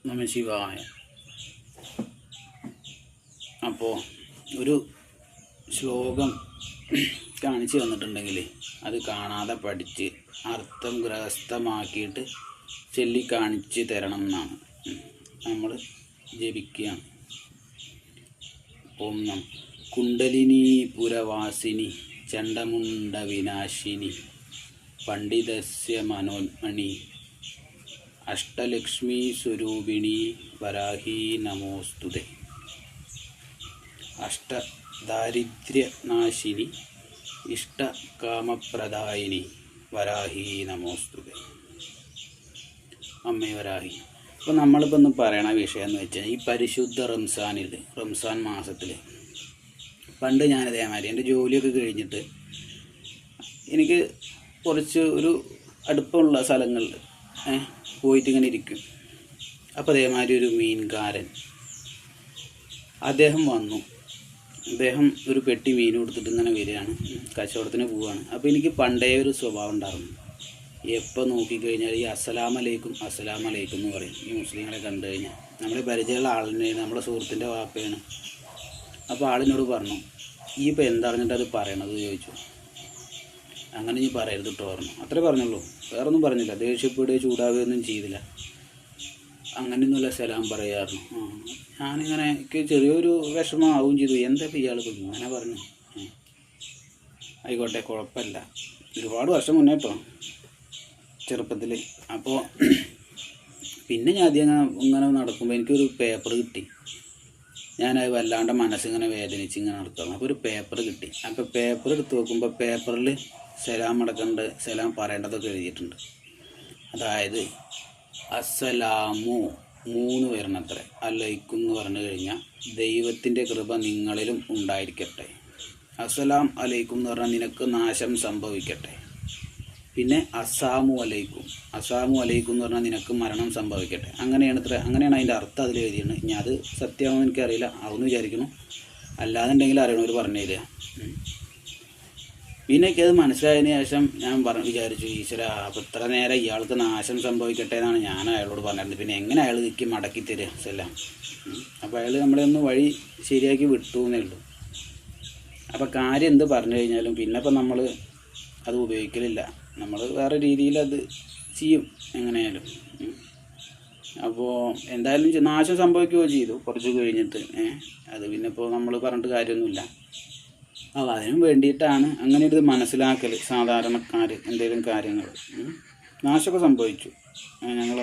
നമഃശിവായ. അപ്പോൾ ഒരു ശ്ലോകം കാണിച്ചു തന്നിട്ടുണ്ടെങ്കിൽ അത് കാണാതെ പഠിച്ച് അർത്ഥം ഗ്രഹസ്ഥമാക്കിയിട്ട് ചൊല്ലി കാണിച്ച് തരണം എന്നാണ് നമ്മൾ ജപിക്കുകയാണ്. ഓം നം കുണ്ടലിനി പുരവാസിനി ചണ്ഡമുണ്ട വിനാശിനി പണ്ഡിതസ്യ മനോന്മണി അഷ്ടലക്ഷ്മി സ്വരൂപിണി വരാഹി നമോസ്തുതേ. അഷ്ടദാരിദ്ര്യനാശിനി ഇഷ്ടകാമപ്രദായിനി വരാഹി നമോസ്തുതേ. അമ്മേ വരാഹി. അപ്പോൾ നമ്മളിപ്പോൾ ഒന്ന് പറയണ വിഷയം എന്ന് വെച്ചാൽ ഈ പരിശുദ്ധ റംസാൻ മാസത്തിൽ പണ്ട് ഞാനിതേമാതിരി എൻ്റെ ജോലിയൊക്കെ കഴിഞ്ഞിട്ട് എനിക്ക് കുറച്ച് ഒരു അടുപ്പമുള്ള സ്ഥലങ്ങളിൽ പോയിട്ട് ഇങ്ങനെ ഇരിക്കും. അപ്പോൾ അതേമാതിരി ഒരു മീൻകാരൻ അദ്ദേഹം വന്നു. അദ്ദേഹം ഒരു പെട്ടി മീൻ കൊടുത്തിട്ട് ഇങ്ങനെ വരികയാണ്, കച്ചവടത്തിന് പോവുകയാണ്. അപ്പോൾ എനിക്ക് പണ്ടേ ഒരു സ്വഭാവം ഉണ്ടായിരുന്നു. എപ്പോൾ നോക്കിക്കഴിഞ്ഞാൽ ഈ അസ്സലാമലൈക്കും എന്ന് പറയും. ഈ മുസ്ലിങ്ങളെ കണ്ടു കഴിഞ്ഞാൽ നമ്മളെ പരിചയമുള്ള ആളിനെ, നമ്മുടെ സുഹൃത്തിൻ്റെ വാപ്പയാണ്. അപ്പോൾ ആളിനോട് പറഞ്ഞു, ഈ ഇപ്പോൾ എന്തറിഞ്ഞിട്ട് അത് പറയണത് ചോദിച്ചു. അങ്ങനെ നീ പറയരുത് കേട്ടോ പറഞ്ഞു. അത്രേ പറഞ്ഞുള്ളൂ, വേറൊന്നും പറഞ്ഞില്ല. ദേഷ്യപ്പെടുകയോ ചൂടാവുകയൊന്നും ചെയ്തില്ല. അങ്ങനെയൊന്നുമില്ല, സലാം പറയാറുണ്ട്. ഞാനിങ്ങനെ എനിക്ക് ചെറിയൊരു വിഷമമാവും ചെയ്തു. എന്താ ഇയാൾ ഇങ്ങനെ പറഞ്ഞു. ആയിക്കോട്ടെ, കുഴപ്പമില്ല. ഒരുപാട് വർഷം മുന്നേ കേട്ടോ, ചെറുപ്പത്തിൽ. അപ്പോൾ പിന്നെ ഞാൻ ആദ്യം ഇങ്ങനെ നടക്കുമ്പോൾ എനിക്കൊരു പേപ്പർ കിട്ടി. ഞാനത് വല്ലാണ്ട് മനസ്സിങ്ങനെ വേദനിച്ച് ഇങ്ങനെ നടക്കണം. അപ്പോൾ ഒരു പേപ്പർ കിട്ടി. അപ്പോൾ പേപ്പർ എടുത്ത് നോക്കുമ്പോൾ പേപ്പറിൽ സലാം സലാം പറയേണ്ടതൊക്കെ എഴുതിയിട്ടുണ്ട്. അതായത് അസ്സലാമു 3 വരണത്രേ, അലൈക്കും എന്ന് പറഞ്ഞു കഴിഞ്ഞാൽ ദൈവത്തിൻ്റെ കൃപ നിങ്ങളിലും ഉണ്ടായിരിക്കട്ടെ. അസ്സലാം അലൈക്കും എന്ന് പറഞ്ഞാൽ നിനക്ക് നാശം സംഭവിക്കട്ടെ. പിന്നെ അസ്സാമു അലൈക്കും എന്ന് പറഞ്ഞാൽ നിനക്ക് മരണം സംഭവിക്കട്ടെ. അങ്ങനെയാണ് അതിൻ്റെ അർത്ഥം അതിൽ എഴുതിയാണ്. ഇനി അത് സത്യമാണെന്ന് എനിക്കറിയില്ല, ആവുമെന്ന് വിചാരിക്കുന്നു. അല്ലാന്നുണ്ടെങ്കിൽ അറിയണവർ പറഞ്ഞു തരിക. പിന്നെ എനിക്കത് മനസ്സിലായതിന് ശേഷം ഞാൻ വിചാരിച്ചു, ഈശ്വര, അപ്പോൾ ഇത്ര നേരം ഇയാൾക്ക് നാശം സംഭവിക്കട്ടെ എന്നാണ് ഞാൻ അയാളോട് പറഞ്ഞിരുന്നത്. പിന്നെ എങ്ങനെ അയാൾ എനിക്ക് മടക്കി തരിക എല്ലാം. അപ്പോൾ അയാൾ നമ്മളെ ഒന്ന് വഴി ശരിയാക്കി വിട്ടു എന്നേ ഉള്ളൂ. അപ്പോൾ കാര്യം എന്ത് പറഞ്ഞു കഴിഞ്ഞാലും പിന്നെ ഇപ്പം നമ്മൾ അത് ഉപയോഗിക്കലില്ല. നമ്മൾ വേറെ രീതിയിൽ അത് ചെയ്യും എങ്ങനെയായാലും. അപ്പോൾ എന്തായാലും നാശം സംഭവിക്കുകയോ ചെയ്തു കുറച്ച് കഴിഞ്ഞിട്ട്. അത് പിന്നെ ഇപ്പോൾ നമ്മൾ പറഞ്ഞിട്ട് കാര്യമൊന്നുമില്ല. അപ്പോൾ അതിനും വേണ്ടിയിട്ടാണ് അങ്ങനെ ഒരു മനസ്സിലാക്കൽ. സാധാരണക്കാർ എന്തെങ്കിലും കാര്യങ്ങൾ നാശമൊക്കെ സംഭവിച്ചു. ഞങ്ങൾ